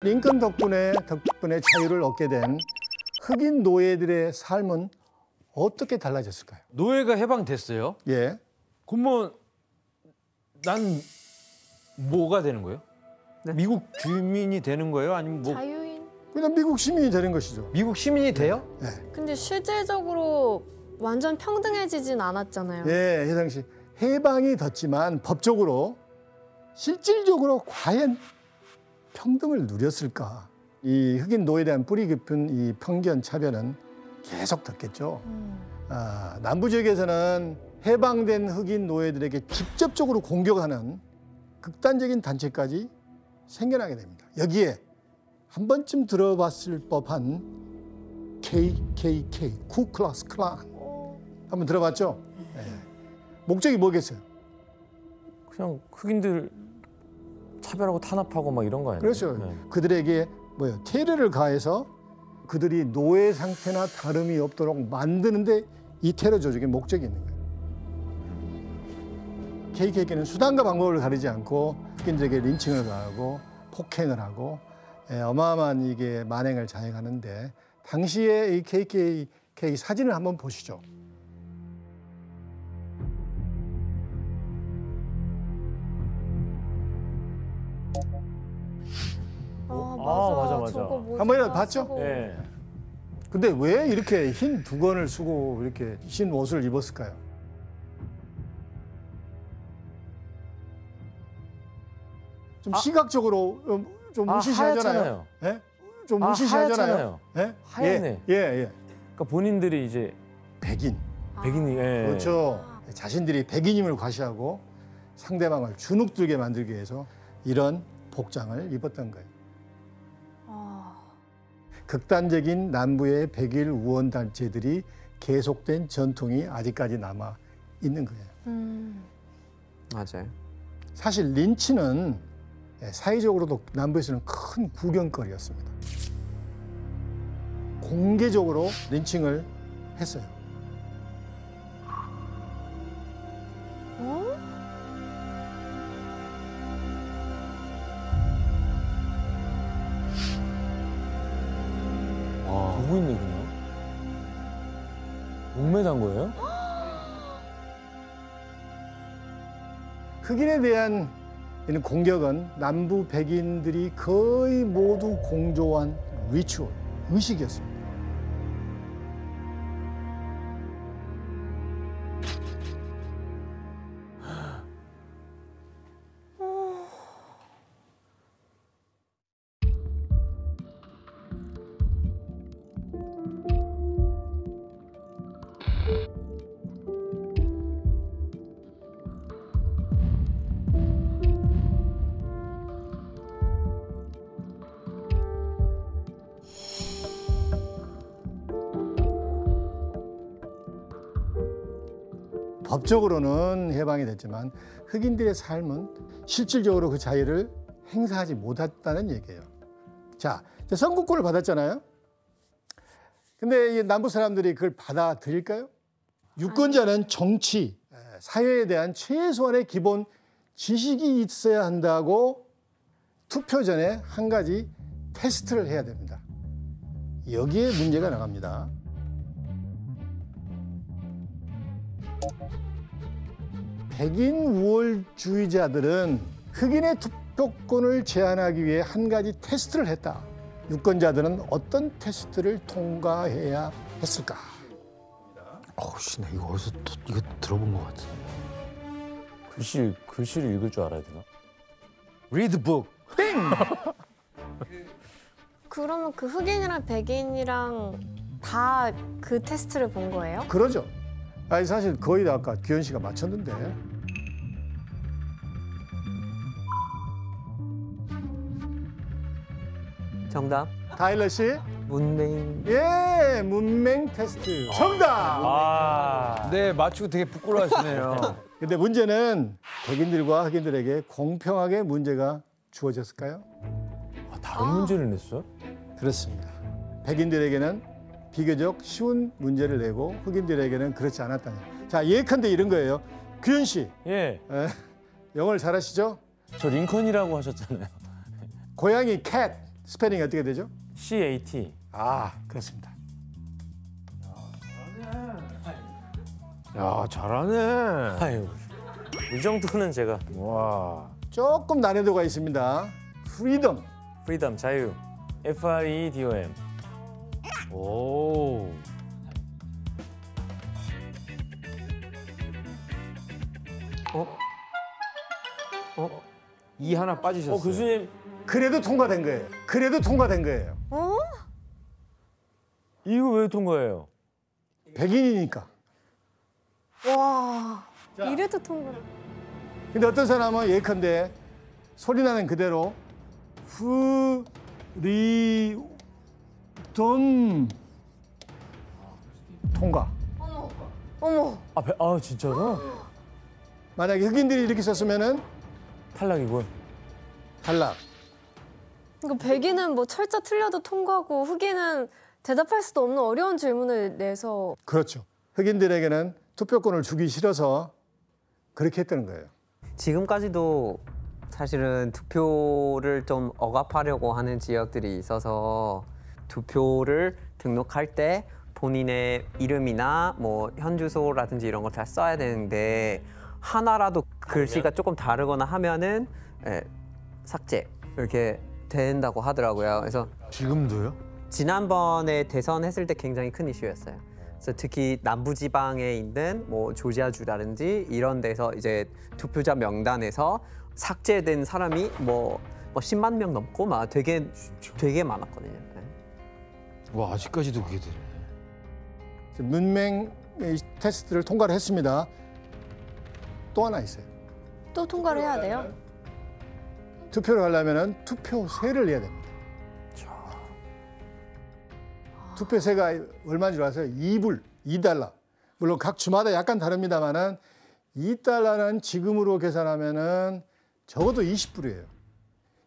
링컨 덕분에 자유를 얻게 된 흑인 노예들의 삶은 어떻게 달라졌을까요? 노예가 해방됐어요? 예. 그러면 난 뭐가 되는 거예요? 네? 미국 주민이 되는 거예요? 아니면 뭐 자유인? 그냥 미국 시민이 되는 것이죠. 미국 시민이 돼요? 네. 근데 실질적으로 완전 평등해지진 않았잖아요. 예, 혜성 씨. 해방이 됐지만 법적으로 실질적으로 과연 평등을 누렸을까? 이 흑인 노예에 대한 뿌리 깊은 이 편견 차별은 계속 덮겠죠. 남부 지역에서는 해방된 흑인 노예들에게 직접적으로 공격하는 극단적인 단체까지 생겨나게 됩니다. 여기에 한 번쯤 들어봤을 법한 KKK, 쿠클락스 클란. 한번 들어봤죠? 네. 목적이 뭐겠어요? 그냥 흑인들 차별하고 탄압하고 막 이런 거 아니에요? 그렇죠. 네. 그들에게 테러를 가해서 그들이 노예 상태나 다름이 없도록 만드는데 이 테러 조직의 목적이 있는 거예요. KKK는 수단과 방법을 가리지 않고 흑인들에게 린칭을 가하고 폭행을 하고 어마어마한 이게 만행을 자행하는데 당시에 이 KKK 사진을 한번 보시죠. 맞아. 저거 모자 한 번이라도 봤죠? 쓰고. 예. 근데 왜 이렇게 흰 두건을 쓰고 이렇게 흰 옷을 입었을까요? 좀 시각적으로 좀 무시시하잖아요. 하얗잖아요. 예? 좀 무시시하잖아요. 하얗잖아요. 예? 하얘네. 예. 그러니까 본인들이 이제 백인. 백인이 그렇죠. 자신들이 백인임을 과시하고 상대방을 주눅들게 만들기 위해서 이런 복장을 입었던 거예요. 극단적인 남부의 백일 우원 단체들이 계속된 전통이 아직까지 남아 있는 거예요. 맞아요. 사실 린치는 사회적으로도 남부에서는 큰 구경거리였습니다. 공개적으로 린칭을 했어요. 보고 있네 그냥. 목매단 거예요? 흑인에 대한 이런 공격은 남부 백인들이 거의 모두 공조한 리추얼, 의식이었습니다. 법적으로는 해방이 됐지만 흑인들의 삶은 실질적으로 그 자유를 행사하지 못했다는 얘기예요. 자, 선거권을 받았잖아요. 근데 이 남부 사람들이 그걸 받아들일까요? 유권자는 정치, 사회에 대한 최소한의 기본 지식이 있어야 한다고 투표 전에 한 가지 테스트를 해야 됩니다. 여기에 문제가 나갑니다. 백인 우월주의자들은 흑인의 투표권을 제한하기 위해 한 가지 테스트를 했다. 유권자들은 어떤 테스트를 통과해야 했을까? 씨, 나 이거 어디서 이거 들어본 것 같아. 글씨를 읽을 줄 알아야 되나? Read book. 그러면 그 흑인이랑 백인이랑 다 그 테스트를 본 거예요? 그러죠. 아니 사실 거의 다 아까 규현 씨가 맞췄는데. 정답. 타일러 씨, 문맹. 예, 문맹 테스트 정답. 네, 맞추고 되게 부끄러워하시네요. 근데 문제는 백인들과 흑인들에게 공평하게 문제가 주어졌을까요? 다른 문제를 냈어요? 그렇습니다. 백인들에게는 비교적 쉬운 문제를 내고 흑인들에게는 그렇지 않았다는. 자, 예컨대 이런 거예요. 규현 씨, 예. 영어를 잘하시죠? 저 링컨이라고 하셨잖아요. 고양이 캣 스페링이 어떻게 되죠? CAT. 아, 그렇습니다. 야, 잘하네. 아유, 이 정도는 제가 와. 조금 난이도가 있습니다. 프리덤. 프리덤, 자유. FREDOM. 오. 이 하나 빠지셨어요. 교수님, 그래도 통과된 거예요. 그래도 통과된 거예요. 어? 이거 왜 통과해요? 백인이니까. 와. 이래도 통과. 근데 어떤 사람은 예컨대 소리 나는 그대로 프리덤 통과. 어머. 아, 진짜로? 만약에 흑인들이 이렇게 썼으면은 탈락이군. 탈락. 그러니까 백인은 뭐 철자 틀려도 통과고 흑인은 대답할 수도 없는 어려운 질문을 내서 그렇죠. 흑인들에게는 투표권을 주기 싫어서 그렇게 했다는 거예요. 지금까지도 사실은 투표를 좀 억압하려고 하는 지역들이 있어서 투표를 등록할 때 본인의 이름이나 뭐 현주소라든지 이런 걸 다 써야 되는데 하나라도 글씨가 조금 다르거나 하면은 삭제 이렇게 된다고 하더라고요. 그래서 지금도요? 지난번에 대선 했을 때 굉장히 큰 이슈였어요. 그래서 특히 남부지방에 있는 뭐 조지아주라든지 이런 데서 이제 투표자 명단에서 삭제된 사람이 뭐 10만 명 넘고 막 되게 많았거든요. 네. 와, 아직까지도 그게 되네. 문맹 테스트를 통과를 했습니다. 또 하나 있어요. 또 통과를 해야 돼요? 투표를 하려면 투표세를 내야 됩니다. 투표세가 얼마인지 아세요? 2불, 2달러. 물론 각 주마다 약간 다릅니다만은 2달러는 지금으로 계산하면은 적어도 20불이에요.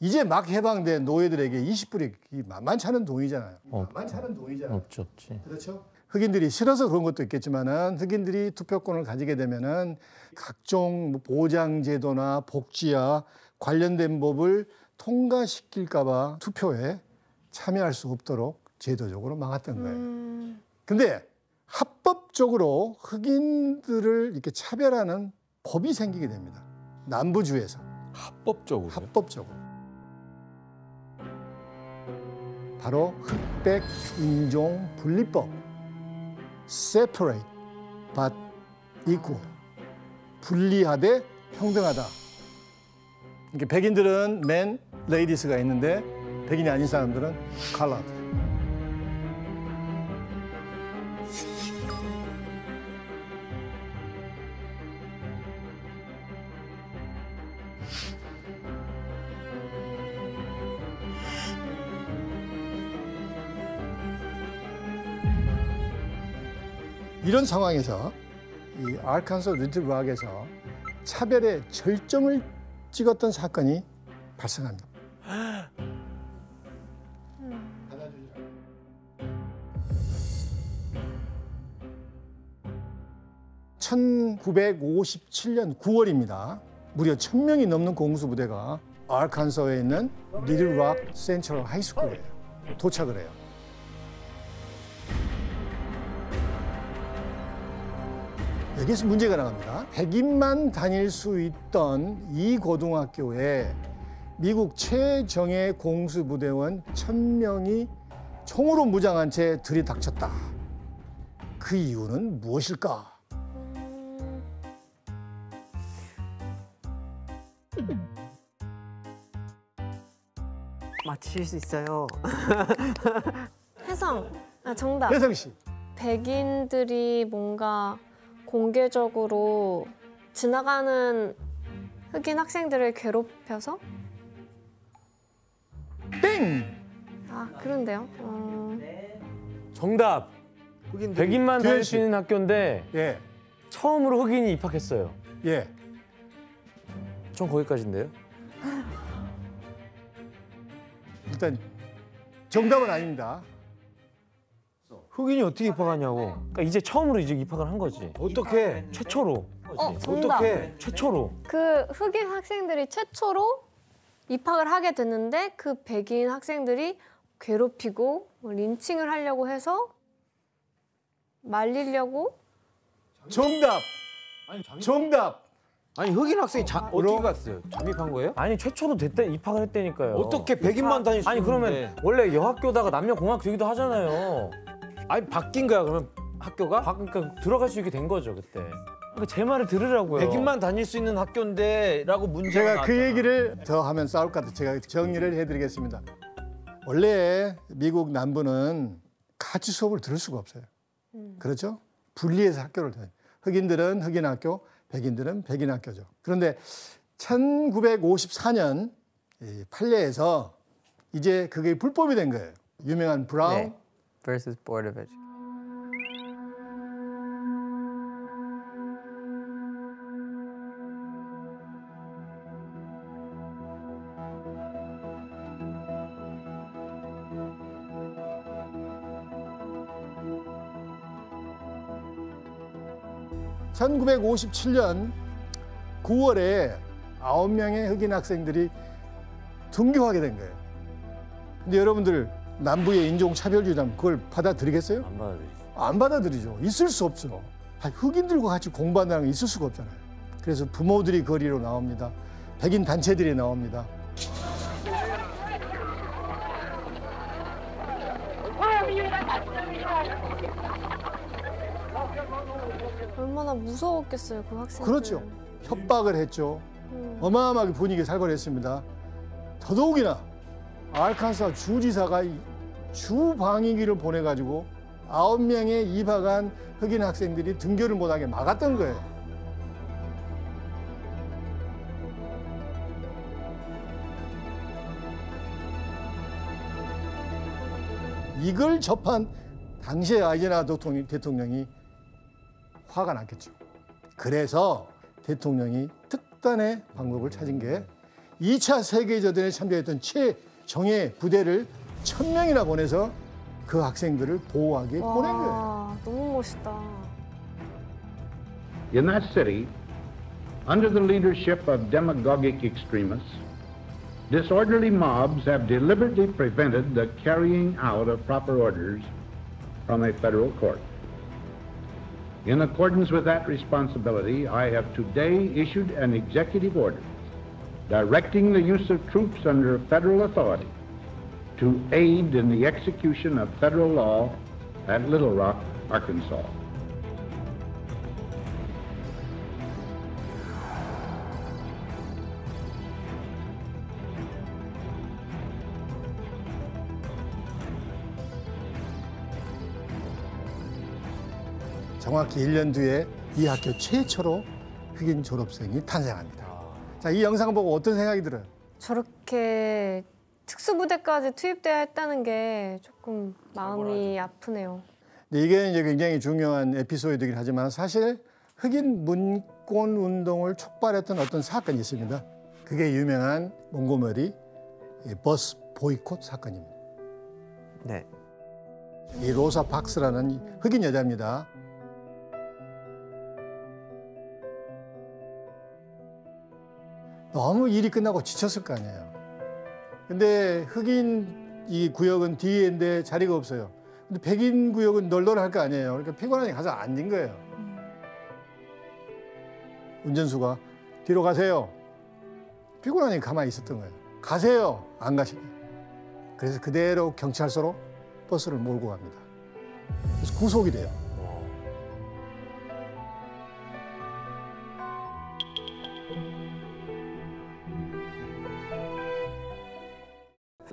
이제 막 해방된 노예들에게 20불이 만만치 않은 돈이잖아요. 만만치 않은 돈이잖아요. 없지. 그렇죠? 흑인들이 싫어서 그런 것도 있겠지만은 흑인들이 투표권을 가지게 되면은 각종 보장제도나 복지와 관련된 법을 통과시킬까봐 투표에 참여할 수 없도록 제도적으로 막았던 거예요. 근데 합법적으로 흑인들을 이렇게 차별하는 법이 생기게 됩니다. 남부주에서 합법적으로요? 합법적으로. 바로 흑백 인종 분리법. Separate but equal. 분리하되 평등하다. 이렇게 백인들은 men, ladies가 있는데 백인이 아닌 사람들은 colored. 이런 상황에서 이 아르칸소 리틀락에서 차별의 절정을 찍었던 사건이 발생합니다. (1957년 9월입니다) 무려 1000명이 넘는 공수부대가 아르칸소에 있는 리틀락 센트럴 하이스쿨에 도착을 해요. 여기서 문제가 나갑니다. 백인만 다닐 수 있던 이 고등학교에 미국 최정예 공수부대원 1000명이 총으로 무장한 채 들이닥쳤다. 그 이유는 무엇일까? 맞힐 수 있어요. 혜성. 아, 정답. 혜성 씨. 백인들이 뭔가 공개적으로 지나가는 흑인 학생들을 괴롭혀서? 땡! 아, 그런데요. 정답. 백인만 규현 다닐 씨. 수 있는 학교인데 예, 처음으로 흑인이 입학했어요. 예. 전 거기까지인데요. 일단 정답은 아닙니다. 흑인이 어떻게 입학하냐고. 그러니까 이제 처음으로 이제 입학을 한 거지. 어떻게? 최초로. 정답. 어떻게? 최초로. 그 흑인 학생들이 최초로 입학을 하게 됐는데 그 백인 학생들이 괴롭히고 린칭을 하려고 해서 말리려고. 정답. 정답. 아니 흑인 학생이 어떻게 갔어요? 잠입한 거예요? 아니 최초로 입학을 했다니까요. 어떻게 100인만 다닐 수 아니 있는데. 그러면 원래 여학교다가 남녀공학 되기도 하잖아요. 아니 바뀐 거야 그러면 학교가? 그러니까 들어갈 수 있게 된 거죠 그때. 그러니까 제 말을 들으라고요. 100인만 다닐 수 있는 학교인데라고 문제가 제가 나왔잖아. 그 얘기를 더 하면 싸울 것 같아요. 제가 정리를 해드리겠습니다. 원래 미국 남부는 같이 수업을 들을 수가 없어요. 그렇죠? 분리해서 학교를 다녀요. 흑인들은 흑인 학교, 백인들은 백인 학교죠. 그런데 1954년 판례에서 이제 그게 불법이 된 거예요. 유명한 브라운 네. versus Board of Education. (1957년 9월에 9명의 흑인 학생들이 등교하게 된 거예요. 근데 여러분들 남부의 인종차별주의라면 그걸 받아들이겠어요? 안 받아들이지. 안 받아들이죠. 있을 수 없죠. 흑인들과 같이 공부한다는 게 있을 수가 없잖아요. 그래서 부모들이 거리로 나옵니다. 백인 단체들이 나옵니다. 얼마나 무서웠겠어요, 그 학생들. 그렇죠. 협박을 했죠. 어마어마하게 분위기가 살벌했습니다. 더더욱이나 알칸사 주지사가 주방위기를 보내가지고 9명의 입학한 흑인 학생들이 등교를 못하게 막았던 거예요. 이걸 접한 당시의 아이젠하워 대통령이 화가 났겠죠. 그래서 대통령이 특단의 방법을 찾은 게 2차 세계대전에 참여했던 최정예 부대를 1000명이나 보내서 그 학생들을 보호하게 보낸 거예요. 와, 너무 멋있다. In that city, under the leadership of demagogic extremists, disorderly mobs have deliberately prevented the carrying out of proper orders from a federal court. In accordance with that responsibility, I have today issued an executive order directing the use of troops under federal authority to aid in the execution of federal law at Little Rock, Arkansas. 정확히 1년 뒤에 이 학교 최초로 흑인 졸업생이 탄생합니다. 자, 이 영상 보고 어떤 생각이 들어요? 저렇게 특수부대까지 투입돼야 했다는 게 조금 마음이 아프네요. 근데 이게 이제 굉장히 중요한 에피소드이긴 하지만 사실 흑인 문권 운동을 촉발했던 어떤 사건이 있습니다. 그게 유명한 몽고머리 버스 보이콧 사건입니다. 네. 이 로사 박스라는 흑인 여자입니다. 너무 일이 끝나고 지쳤을 거 아니에요. 근데 흑인 이 구역은 뒤에인데 자리가 없어요. 근데 백인 구역은 널널할 거 아니에요. 그러니까 피곤하니 가서 앉은 거예요. 운전수가 뒤로 가세요. 피곤하니 가만히 있었던 거예요. 가세요. 안 가시게. 그래서 그대로 경찰서로 버스를 몰고 갑니다. 그래서 구속이 돼요.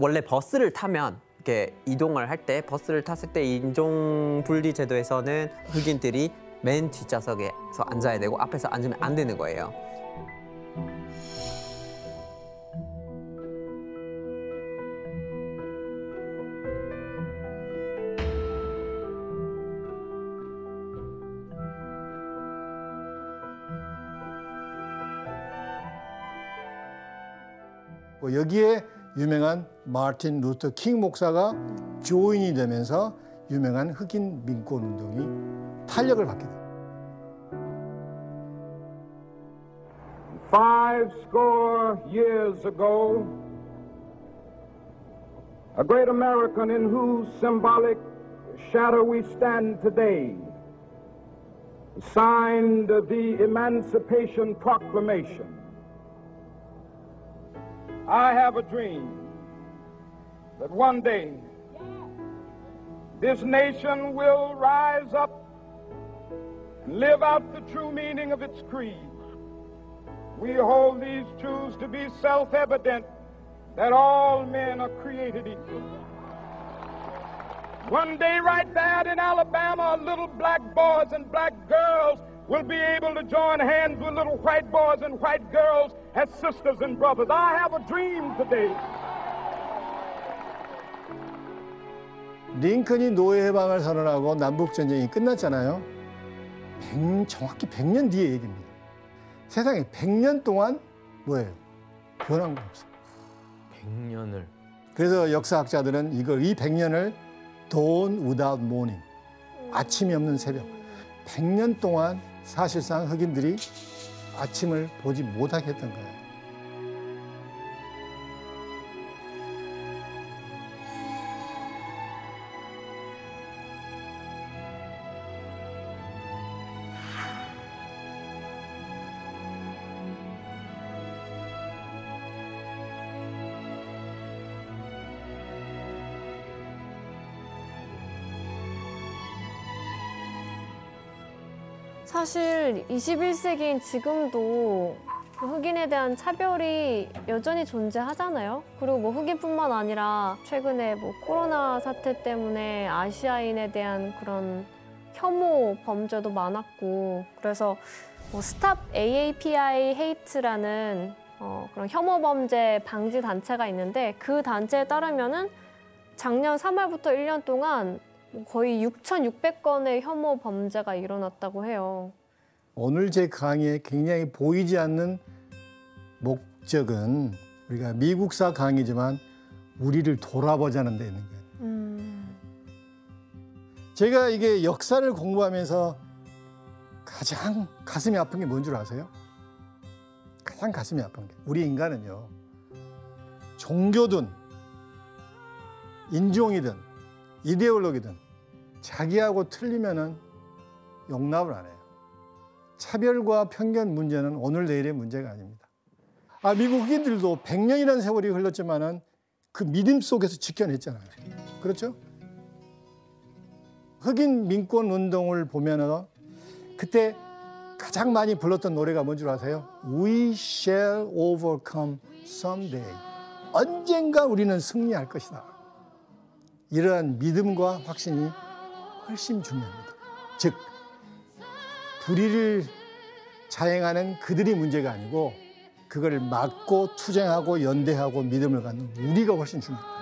원래 버스를 타면 이렇게 이동을 할 때 버스를 탔을 때 인종 분리 제도에서는 흑인들이 맨 뒷좌석에서 앉아야 되고 앞에서 앉으면 안 되는 거예요. 여기에 유명한 마틴 루터 킹 목사가 조인이 되면서 유명한 흑인 민권 운동이 탄력을 받게 됩니다. 5 50 years ago, a great American in whose symbolic shadow we stand today signed the Emancipation Proclamation. I have a dream that one day this nation will rise up and live out the true meaning of its creed. We hold these truths to be self-evident, that all men are created equal. One day right there in Alabama, little black boys and black girls will be able to join hands with little white boys and white girls as sisters and brothers. I have a dream today. 링컨이 노예 해방을 선언하고 남북 전쟁이 끝났잖아요. 정확히 100년 뒤의 얘기입니다. 세상에 100년 동안 뭐예요? 변한 거 없어요. 100년을. 그래서 역사학자들은 이 100년을 Dawn without morning, 아침이 없는 새벽. 100년 동안 사실상 흑인들이 아침을 보지 못하게 했던 거예요. 사실 21세기인 지금도 그 흑인에 대한 차별이 여전히 존재하잖아요. 그리고 뭐 흑인뿐만 아니라 최근에 뭐 코로나 사태 때문에 아시아인에 대한 그런 혐오 범죄도 많았고, 그래서 뭐 Stop AAPI Hate라는 그런 혐오 범죄 방지 단체가 있는데, 그 단체에 따르면은 작년 3월부터 1년 동안 거의 6,600건의 혐오 범죄가 일어났다고 해요. 오늘 제 강의에 굉장히 보이지 않는 목적은 우리가 미국사 강의지만 우리를 돌아보자는 데 있는 거예요. 제가 이게 역사를 공부하면서 가장 가슴이 아픈 게 뭔 줄 아세요? 가장 가슴이 아픈 게, 우리 인간은요, 종교든 인종이든 이데올로기든 자기하고 틀리면은 용납을 안 해요. 차별과 편견 문제는 오늘 내일의 문제가 아닙니다. 미국 흑인들도 100년이라는 세월이 흘렀지만은 그 믿음 속에서 지켜냈잖아요. 그렇죠? 흑인 민권 운동을 보면은 그때 가장 많이 불렀던 노래가 뭔 줄 아세요? We shall overcome someday. 언젠가 우리는 승리할 것이다. 이러한 믿음과 확신이 훨씬 중요합니다. 즉, 불의를 자행하는 그들이 문제가 아니고 그걸 막고 투쟁하고 연대하고 믿음을 갖는 우리가 훨씬 중요합니다.